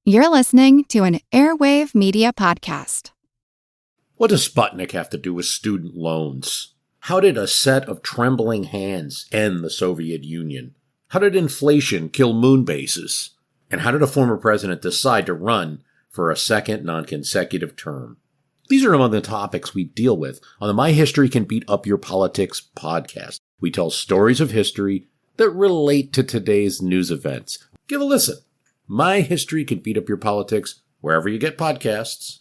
You're listening to an Airwave Media Podcast. What does Sputnik have to do with student loans? How did a set of trembling hands end the Soviet Union? How did inflation kill moon bases? And how did a former president decide to run for a second non-consecutive term? These are among the topics we deal with on the My History Can Beat Up Your Politics podcast. We tell stories of history that relate to today's news events. Give a listen. My History Can Beat Up Your Politics, wherever you get podcasts.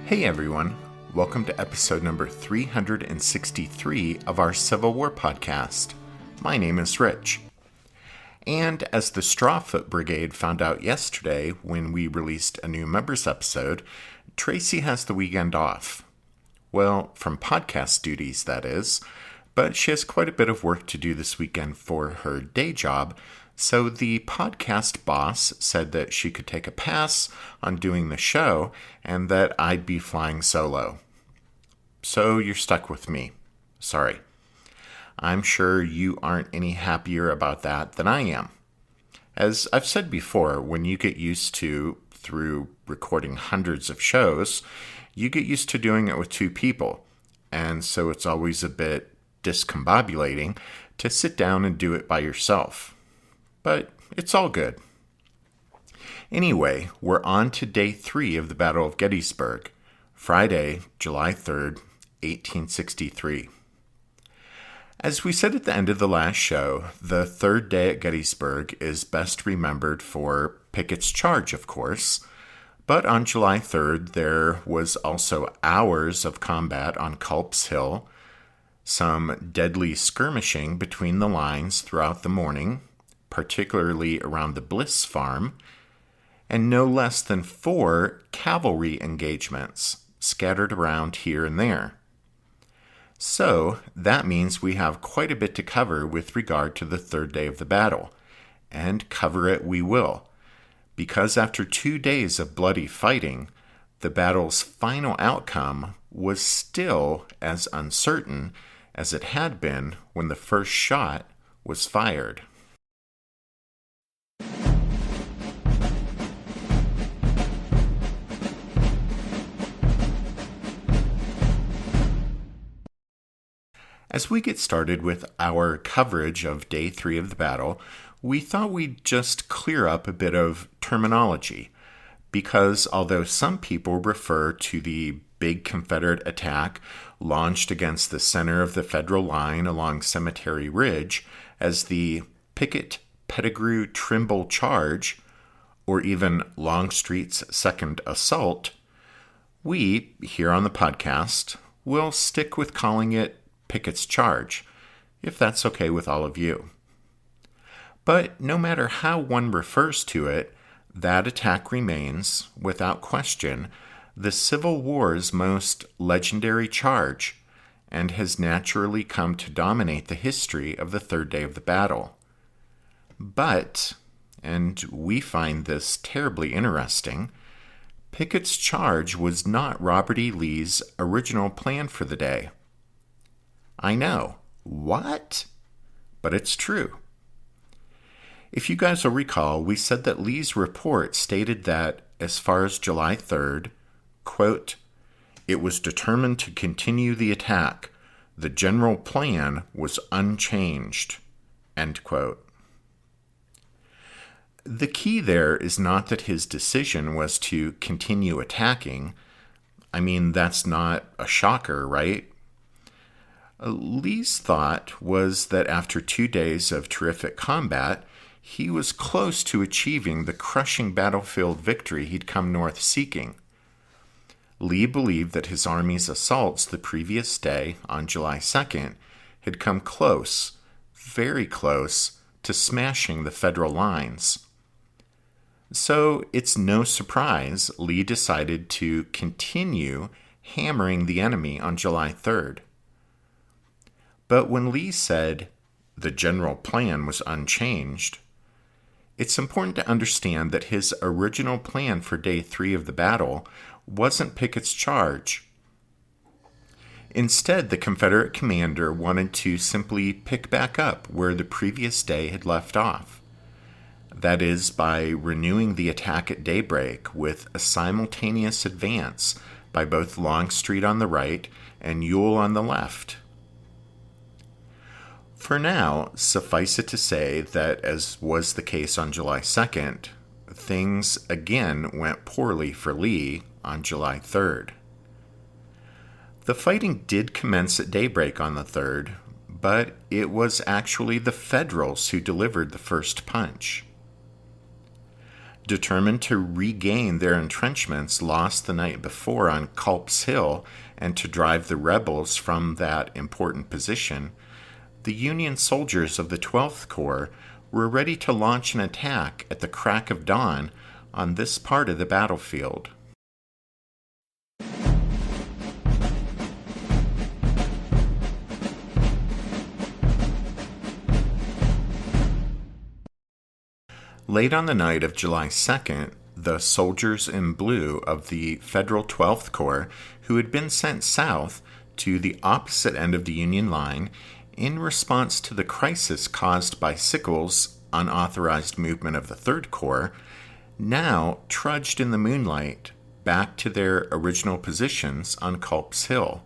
Hey everyone, welcome to episode number 363 of our Civil War podcast. My name is Rich. And as the Strawfoot Brigade found out yesterday when we released a new members episode, Tracy has the weekend off. Well, from podcast duties, that is, but she has quite a bit of work to do this weekend for her day job. So the podcast boss said that she could take a pass on doing the show and that I'd be flying solo. So you're stuck with me. Sorry. I'm sure you aren't any happier about that than I am. As I've said before, when you get used to, through recording hundreds of shows, you get used to doing it with two people. And so it's always a bit discombobulating to sit down and do it by yourself. But it's all good. Anyway, we're on to day 3 of the Battle of Gettysburg, Friday, July 3rd, 1863. As we said at the end of the last show, the third day at Gettysburg is best remembered for Pickett's charge, of course. But on July 3rd, there was also hours of combat on Culp's Hill, some deadly skirmishing between the lines throughout the morning, particularly around the Bliss farm, and no less than 4 cavalry engagements scattered around here and there. So that means we have quite a bit to cover with regard to the third day of the battle, and cover it we will, because after 2 days of bloody fighting, the battle's final outcome was still as uncertain as it had been when the first shot was fired. As we get started with our coverage of Day 3 of the battle, we thought we'd just clear up a bit of terminology, because although some people refer to the big Confederate attack launched against the center of the Federal line along Cemetery Ridge as the Pickett-Pettigrew-Trimble charge, or even Longstreet's second assault, we, here on the podcast, will stick with calling it Pickett's charge, if that's okay with all of you. But no matter how one refers to it, that attack remains, without question, the Civil War's most legendary charge, and has naturally come to dominate the history of the third day of the battle. But, and we find this terribly interesting, Pickett's charge was not Robert E. Lee's original plan for the day. I know. What? But it's true. If you guys will recall, we said that Lee's report stated that, as far as July 3rd, quote, "It was determined to continue the attack. The general plan was unchanged," end quote. The key there is not that his decision was to continue attacking. I mean, that's not a shocker, right? Lee's thought was that after 2 days of terrific combat, he was close to achieving the crushing battlefield victory he'd come north seeking. Lee believed that his army's assaults the previous day, on July 2nd, had come close, very close to smashing the Federal lines. So it's no surprise Lee decided to continue hammering the enemy on July 3rd. But when Lee said the general plan was unchanged, it's important to understand that his original plan for Day 3 of the battle wasn't Pickett's charge. Instead, the Confederate commander wanted to simply pick back up where the previous day had left off. That is, by renewing the attack at daybreak with a simultaneous advance by both Longstreet on the right and Ewell on the left. For now, suffice it to say that, as was the case on July 2nd, things again went poorly for Lee on July 3rd. The fighting did commence at daybreak on the 3rd, but it was actually the Federals who delivered the first punch. Determined to regain their entrenchments lost the night before on Culp's Hill and to drive the rebels from that important position, the Union soldiers of the 12th Corps were ready to launch an attack at the crack of dawn on this part of the battlefield. Late on the night of July 2nd, the soldiers in blue of the Federal 12th Corps, who had been sent south to the opposite end of the Union line in response to the crisis caused by Sickles' unauthorized movement of the 3rd Corps, now trudged in the moonlight back to their original positions on Culp's Hill.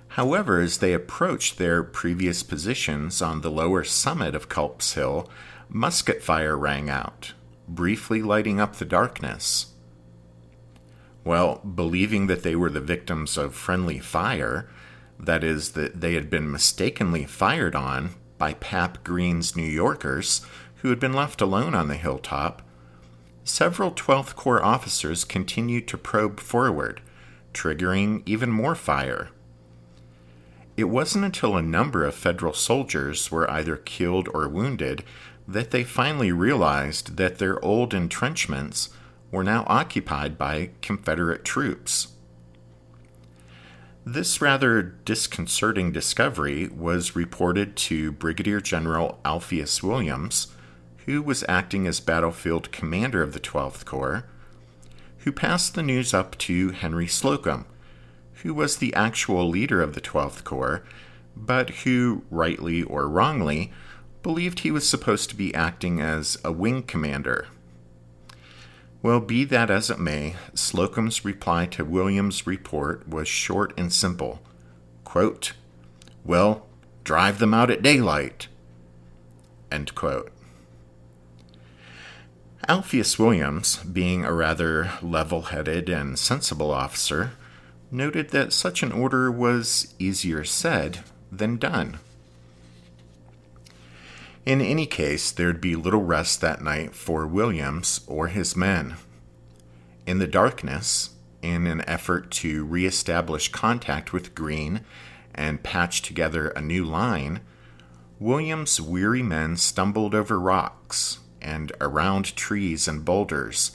However, as they approached their previous positions on the lower summit of Culp's Hill, musket fire rang out, briefly lighting up the darkness. Well, believing that they were the victims of friendly fire, that is, that they had been mistakenly fired on by Pap Green's New Yorkers, who had been left alone on the hilltop, several 12th Corps officers continued to probe forward, triggering even more fire. It wasn't until a number of Federal soldiers were either killed or wounded that they finally realized that their old entrenchments were now occupied by Confederate troops. This rather disconcerting discovery was reported to Brigadier General Alpheus Williams, who was acting as battlefield commander of the 12th Corps, who passed the news up to Henry Slocum, who was the actual leader of the 12th Corps, but who, rightly or wrongly, believed he was supposed to be acting as a wing commander. Well, be that as it may, Slocum's reply to Williams' report was short and simple. Quote, "Well, drive them out at daylight." End quote. Alpheus Williams, being a rather level-headed and sensible officer, noted that such an order was easier said than done. In any case, there'd be little rest that night for Williams or his men. In the darkness, in an effort to reestablish contact with Greene and patch together a new line, Williams' weary men stumbled over rocks and around trees and boulders,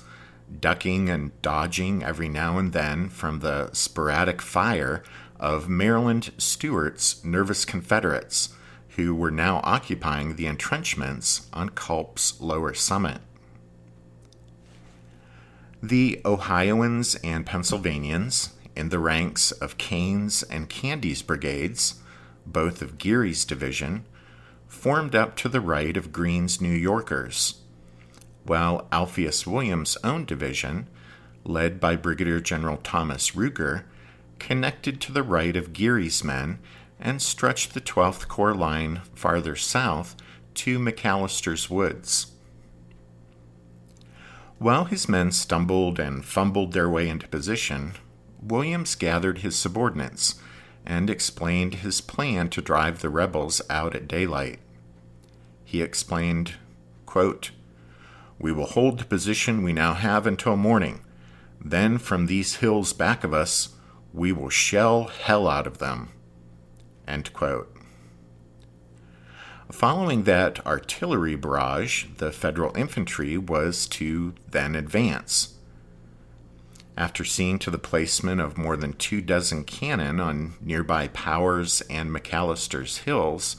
ducking and dodging every now and then from the sporadic fire of Maryland Stewart's nervous Confederates, who were now occupying the entrenchments on Culp's lower summit. The Ohioans and Pennsylvanians, in the ranks of Kane's and Candy's brigades, both of Geary's division, formed up to the right of Greene's New Yorkers, while Alpheus Williams' own division, led by Brigadier General Thomas Ruger, connected to the right of Geary's men and stretched the 12th Corps line farther south to McAllister's Woods. While his men stumbled and fumbled their way into position, Williams gathered his subordinates and explained his plan to drive the rebels out at daylight. He explained, quote, "We will hold the position we now have until morning. Then from these hills back of us, we will shell hell out of them." End quote. Following that artillery barrage, the Federal infantry was to then advance. After seeing to the placement of more than 24 cannon on nearby Powers and McAllister's hills,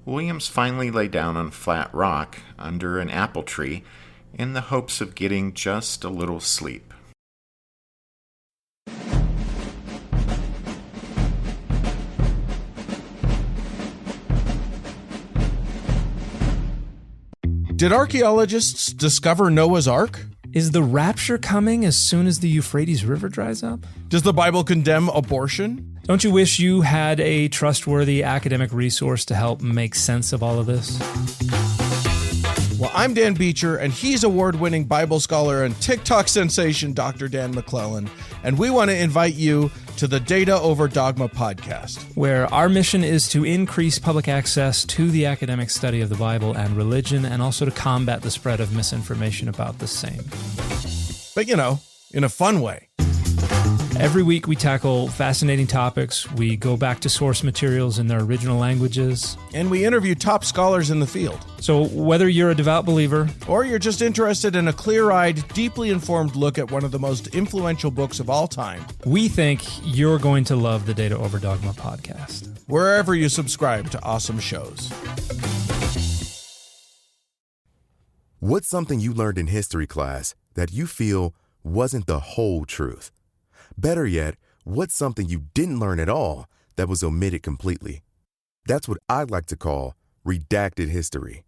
Williams finally lay down on flat rock under an apple tree in the hopes of getting just a little sleep. Did archaeologists discover Noah's Ark? Is the rapture coming as soon as the Euphrates River dries up? Does the Bible condemn abortion? Don't you wish you had a trustworthy academic resource to help make sense of all of this? Well, I'm Dan Beecher, and he's award-winning Bible scholar and TikTok sensation Dr. Dan McClellan, and we want to invite you to the Data Over Dogma podcast, where our mission is to increase public access to the academic study of the Bible and religion, and also to combat the spread of misinformation about the same. But, in a fun way. Every week we tackle fascinating topics, we go back to source materials in their original languages, and we interview top scholars in the field. So whether you're a devout believer, or you're just interested in a clear-eyed, deeply informed look at one of the most influential books of all time, we think you're going to love the Data Over Dogma podcast, wherever you subscribe to awesome shows. What's something you learned in history class that you feel wasn't the whole truth? Better yet, what's something you didn't learn at all that was omitted completely? That's what I'd like to call redacted history.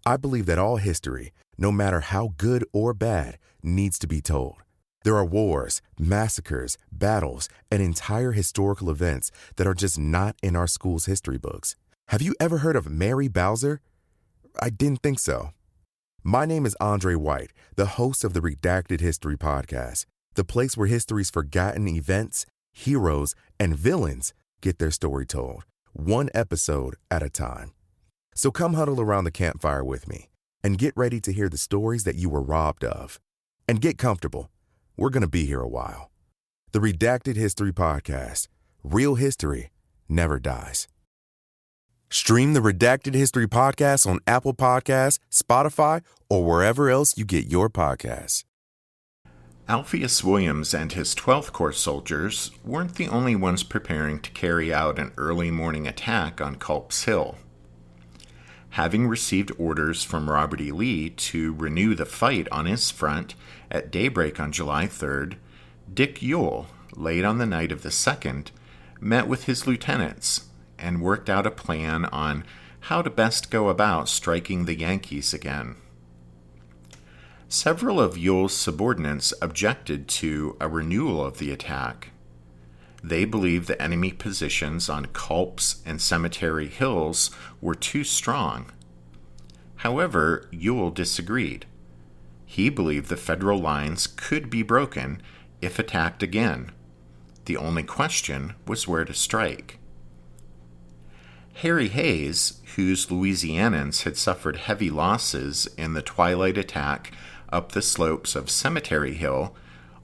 I believe that all history, no matter how good or bad, needs to be told. There are wars, massacres, battles, and entire historical events that are just not in our school's history books. Have you ever heard of Mary Bowser? I didn't think so. My name is Andre White, the host of the Redacted History Podcast, the place where history's forgotten events, heroes, and villains get their story told, one episode at a time. So come huddle around the campfire with me and get ready to hear the stories that you were robbed of. And get comfortable. We're going to be here a while. The Redacted History Podcast. Real history never dies. Stream the Redacted History Podcast on Apple Podcasts, Spotify, or wherever else you get your podcasts. Alpheus Williams and his 12th Corps soldiers weren't the only ones preparing to carry out an early morning attack on Culp's Hill. Having received orders from Robert E. Lee to renew the fight on his front at daybreak on July 3rd, Dick Ewell, late on the night of the 2nd, met with his lieutenants and worked out a plan on how to best go about striking the Yankees again. Several of Ewell's subordinates objected to a renewal of the attack. They believed the enemy positions on Culp's and Cemetery Hills were too strong. However, Ewell disagreed. He believed the Federal lines could be broken if attacked again. The only question was where to strike. Harry Hayes, whose Louisianans had suffered heavy losses in the twilight attack up the slopes of Cemetery Hill,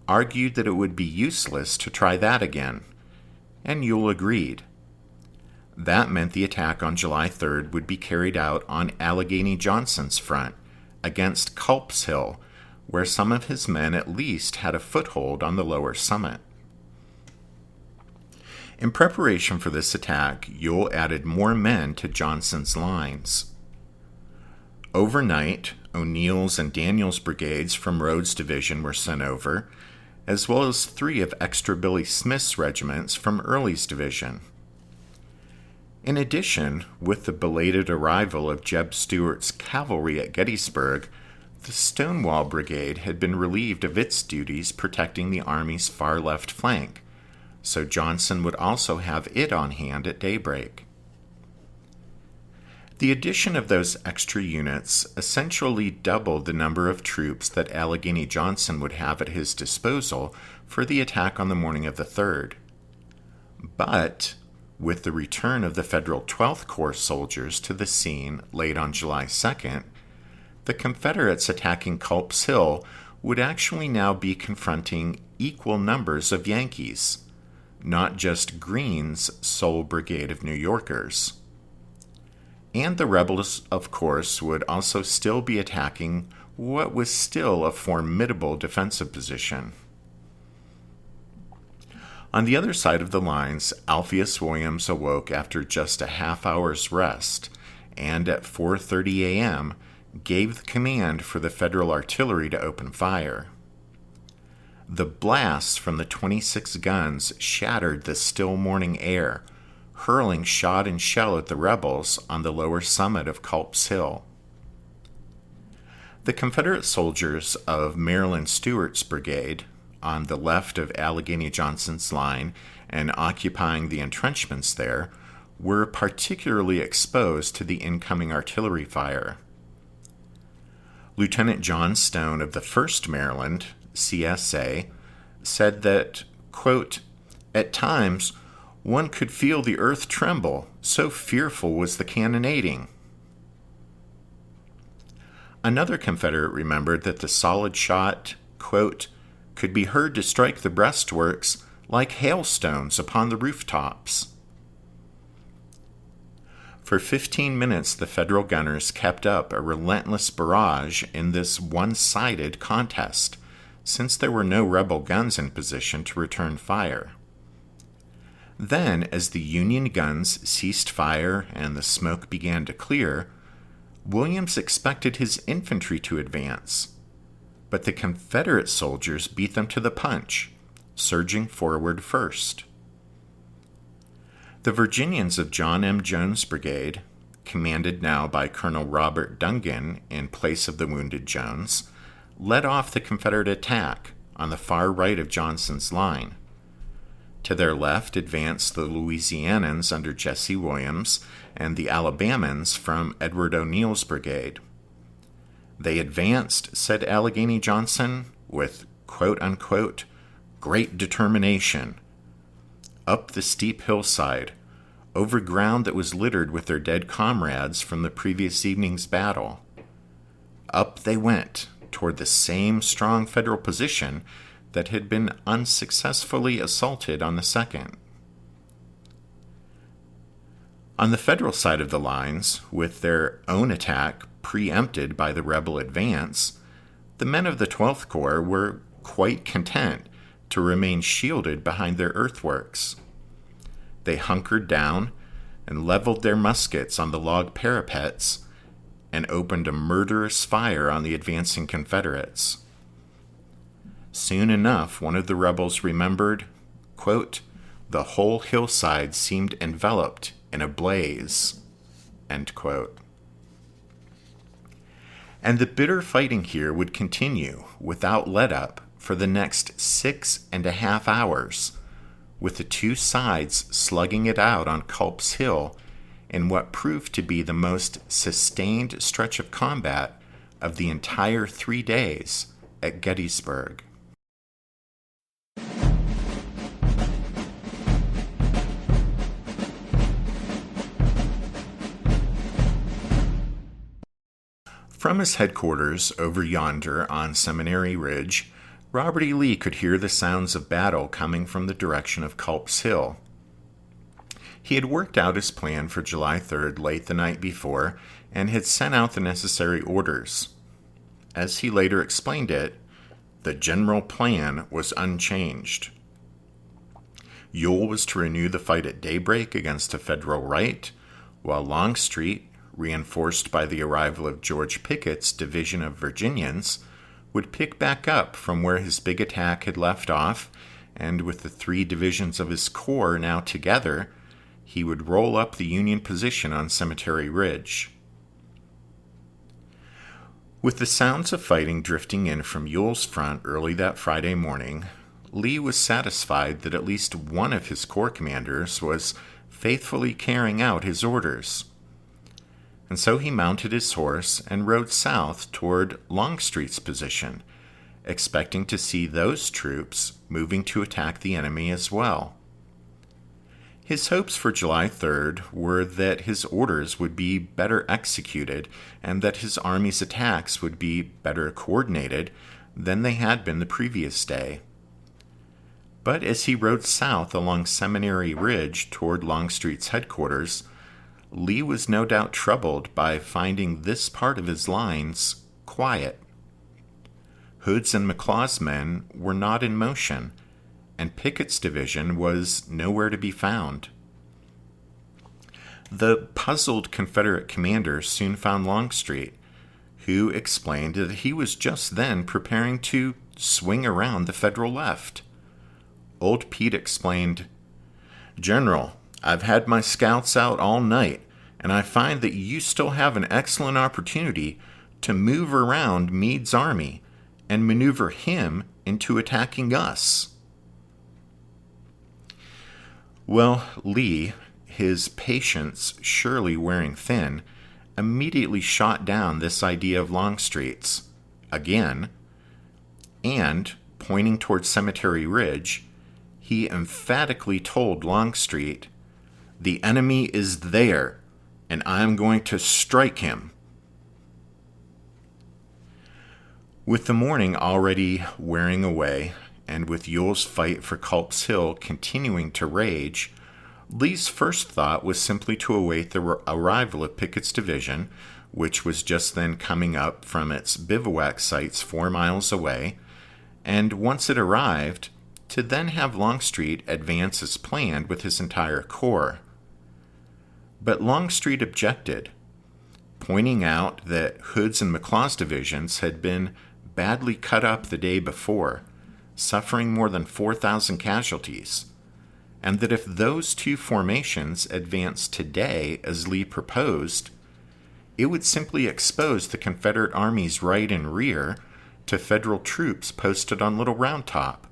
argued that it would be useless to try that again, and Ewell agreed. That meant the attack on July 3rd would be carried out on Allegheny Johnson's front, against Culp's Hill, where some of his men at least had a foothold on the lower summit. In preparation for this attack, Ewell added more men to Johnson's lines. Overnight, O'Neill's and Daniel's brigades from Rhodes' division were sent over, as well as 3 of Extra Billy Smith's regiments from Early's division. In addition, with the belated arrival of Jeb Stuart's cavalry at Gettysburg, the Stonewall Brigade had been relieved of its duties protecting the Army's far left flank, so Johnson would also have it on hand at daybreak. The addition of those extra units essentially doubled the number of troops that Allegheny Johnson would have at his disposal for the attack on the morning of the 3rd. But, with the return of the Federal 12th Corps soldiers to the scene late on July 2nd, the Confederates attacking Culp's Hill would actually now be confronting equal numbers of Yankees, not just Greene's sole brigade of New Yorkers. And the rebels, of course, would also still be attacking what was still a formidable defensive position. On the other side of the lines, Alpheus Williams awoke after just a half-hour's rest, and at 4:30 a.m. gave the command for the Federal artillery to open fire. The blasts from the 26 guns shattered the still morning air, hurling shot and shell at the rebels on the lower summit of Culp's Hill. The Confederate soldiers of Maryland Stewart's brigade, on the left of Allegheny Johnson's line and occupying the entrenchments there, were particularly exposed to the incoming artillery fire. Lieutenant John Stone of the 1st Maryland, CSA, said that, quote, "At times, one could feel the earth tremble, so fearful was the cannonading." Another Confederate remembered that the solid shot, quote, "could be heard to strike the breastworks like hailstones upon the rooftops." For 15 minutes, the Federal gunners kept up a relentless barrage in this one-sided contest, since there were no rebel guns in position to return fire. Then, as the Union guns ceased fire and the smoke began to clear, Williams expected his infantry to advance, but the Confederate soldiers beat them to the punch, surging forward first. The Virginians of John M. Jones' brigade, commanded now by Colonel Robert Dungan in place of the wounded Jones, led off the Confederate attack on the far right of Johnson's line. To their left advanced the Louisianans under Jesse Williams and the Alabamans from Edward O'Neill's brigade. They advanced, said Allegheny Johnson, with quote-unquote great determination, up the steep hillside, over ground that was littered with their dead comrades from the previous evening's battle. Up they went toward the same strong Federal position that had been unsuccessfully assaulted on the 2nd. On the Federal side of the lines, with their own attack preempted by the rebel advance, the men of the 12th Corps were quite content to remain shielded behind their earthworks. They hunkered down and leveled their muskets on the log parapets and opened a murderous fire on the advancing Confederates. Soon enough, one of the rebels remembered, quote, "the whole hillside seemed enveloped in a blaze," end quote. And the bitter fighting here would continue without let-up for the next 6.5 hours, with the two sides slugging it out on Culp's Hill in what proved to be the most sustained stretch of combat of the entire 3 days at Gettysburg. From his headquarters over yonder on Seminary Ridge, Robert E. Lee could hear the sounds of battle coming from the direction of Culp's Hill. He had worked out his plan for July 3rd late the night before and had sent out the necessary orders. As he later explained it, the general plan was unchanged. Ewell was to renew the fight at daybreak against the Federal right, while Longstreet, reinforced by the arrival of George Pickett's division of Virginians, would pick back up from where his big attack had left off, and with the 3 divisions of his corps now together, he would roll up the Union position on Cemetery Ridge. With the sounds of fighting drifting in from Ewell's front early that Friday morning, Lee was satisfied that at least one of his corps commanders was faithfully carrying out his orders. And so he mounted his horse and rode south toward Longstreet's position, expecting to see those troops moving to attack the enemy as well. His hopes for July 3rd were that his orders would be better executed and that his army's attacks would be better coordinated than they had been the previous day. But as he rode south along Seminary Ridge toward Longstreet's headquarters, Lee was no doubt troubled by finding this part of his lines quiet. Hood's and McLaws' men were not in motion, and Pickett's division was nowhere to be found. The puzzled Confederate commander soon found Longstreet, who explained that he was just then preparing to swing around the Federal left. Old Pete explained, "General, I've had my scouts out all night, and I find that you still have an excellent opportunity to move around Meade's army and maneuver him into attacking us." Well, Lee, his patience surely wearing thin, immediately shot down this idea of Longstreet's, again, and, pointing towards Cemetery Ridge, he emphatically told Longstreet, "The enemy is there, and I am going to strike him." With the morning already wearing away, and with Ewell's fight for Culp's Hill continuing to rage, Lee's first thought was simply to await the arrival of Pickett's division, which was just then coming up from its bivouac sites 4 miles away, and once it arrived, to then have Longstreet advance as planned with his entire corps. But Longstreet objected, pointing out that Hood's and McLaws' divisions had been badly cut up the day before, suffering more than 4,000 casualties, and that if those two formations advanced today as Lee proposed, it would simply expose the Confederate Army's right and rear to Federal troops posted on Little Round Top,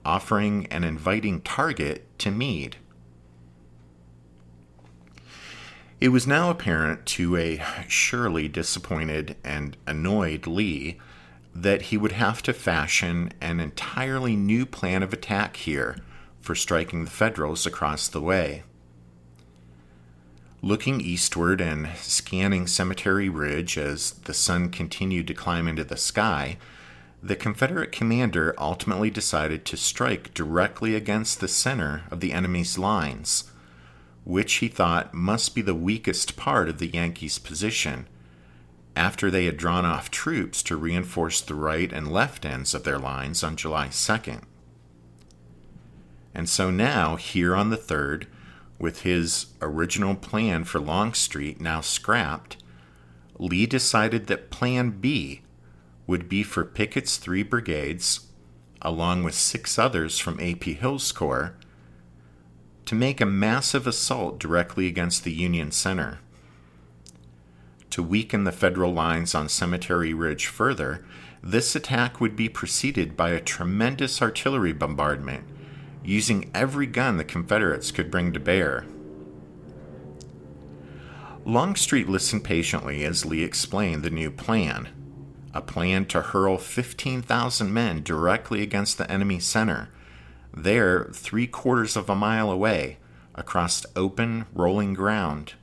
offering an inviting target to Meade. It was now apparent to a surely disappointed and annoyed Lee that he would have to fashion an entirely new plan of attack here for striking the Federals across the way. Looking eastward and scanning Cemetery Ridge as the sun continued to climb into the sky, the Confederate commander ultimately decided to strike directly against the center of the enemy's lines, which he thought must be the weakest part of the Yankees' position, after they had drawn off troops to reinforce the right and left ends of their lines on July 2nd. And so now, here on the 3rd, with his original plan for Longstreet now scrapped, Lee decided that Plan B would be for Pickett's 3 brigades, along with 6 others from A.P. Hill's corps, to make a massive assault directly against the Union center. To weaken the Federal lines on Cemetery Ridge further, this attack would be preceded by a tremendous artillery bombardment, using every gun the Confederates could bring to bear. Longstreet listened patiently as Lee explained the new plan, a plan to hurl 15,000 men directly against the enemy center, there 3/4 of a mile away, across open, rolling ground.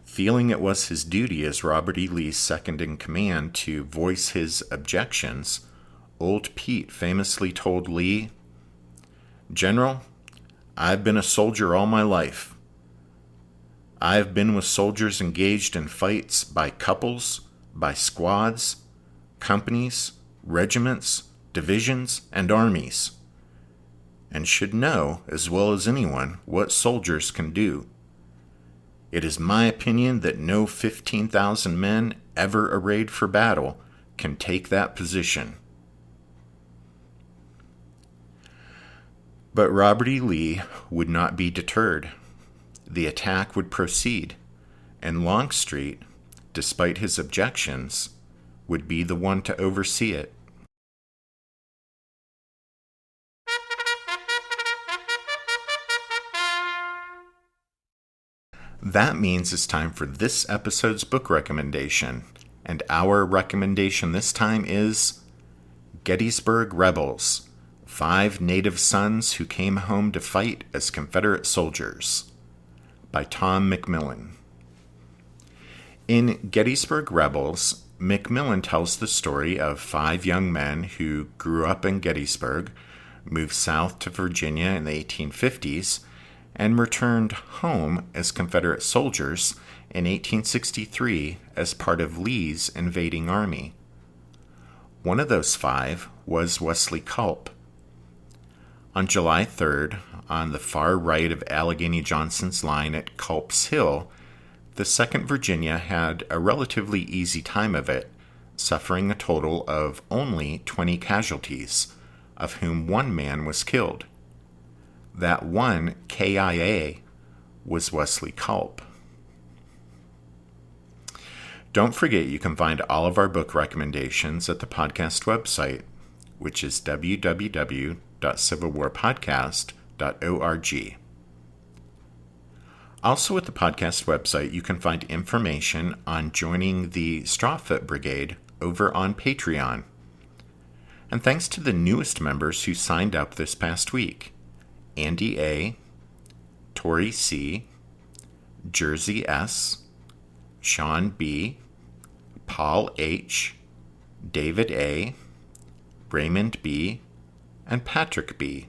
Feeling it was his duty as Robert E. Lee's second-in-command to voice his objections, Old Pete famously told Lee, "General, I've been a soldier all my life. I've been with soldiers engaged in fights by couples, by squads, companies, regiments, divisions, and armies, and should know, as well as anyone, what soldiers can do. It is my opinion that no 15,000 men ever arrayed for battle can take that position." But Robert E. Lee would not be deterred. The attack would proceed, and Longstreet, despite his objections, would be the one to oversee it. That means it's time for this episode's book recommendation, and our recommendation this time is Gettysburg Rebels, 5 Native Sons Who Came Home to Fight as Confederate Soldiers, by Tom McMillan. In Gettysburg Rebels, McMillan tells the story of 5 young men who grew up in Gettysburg, moved south to Virginia in the 1850s, and returned home as Confederate soldiers in 1863 as part of Lee's invading army. One of those 5 was Wesley Culp. On July 3rd, on the far right of Allegheny Johnson's line at Culp's Hill, the 2nd Virginia had a relatively easy time of it, suffering a total of only 20 casualties, of whom 1 man was killed. That one KIA was Wesley Culp. Don't forget you can find all of our book recommendations at the podcast website, which is www.civilwarpodcast.org. Also at the podcast website, you can find information on joining the Strawfoot Brigade over on Patreon. And thanks to the newest members who signed up this past week: Andy A., Tori C., Jersey S., Sean B., Paul H., David A., Raymond B., and Patrick B.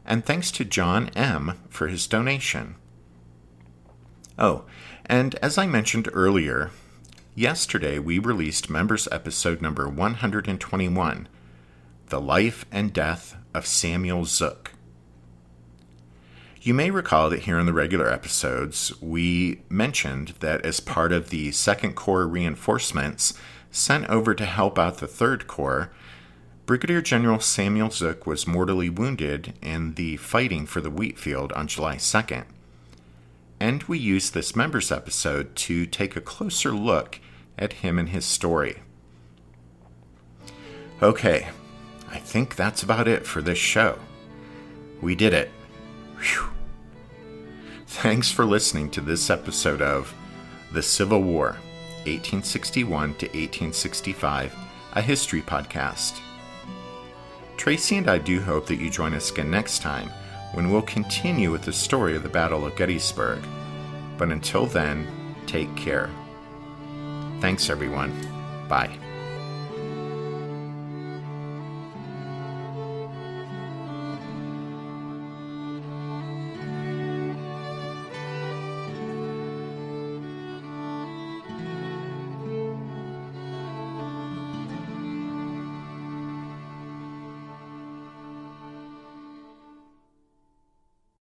And thanks to John M. for his donation. Oh, and as I mentioned earlier, yesterday we released members episode number 121, The Life and Death of Samuel Zook. You may recall that here in the regular episodes, we mentioned that as part of the 2nd Corps reinforcements sent over to help out the 3rd Corps, Brigadier General Samuel Zook was mortally wounded in the fighting for the wheat field on July 2nd. And we used this members episode to take a closer look at him and his story. Okay, I think that's about it for this show. We did it. Whew. Thanks for listening to this episode of The Civil War, 1861 to 1865, a history podcast. Tracy and I do hope that you join us again next time when we'll continue with the story of the Battle of Gettysburg. But until then, take care. Thanks, everyone. Bye.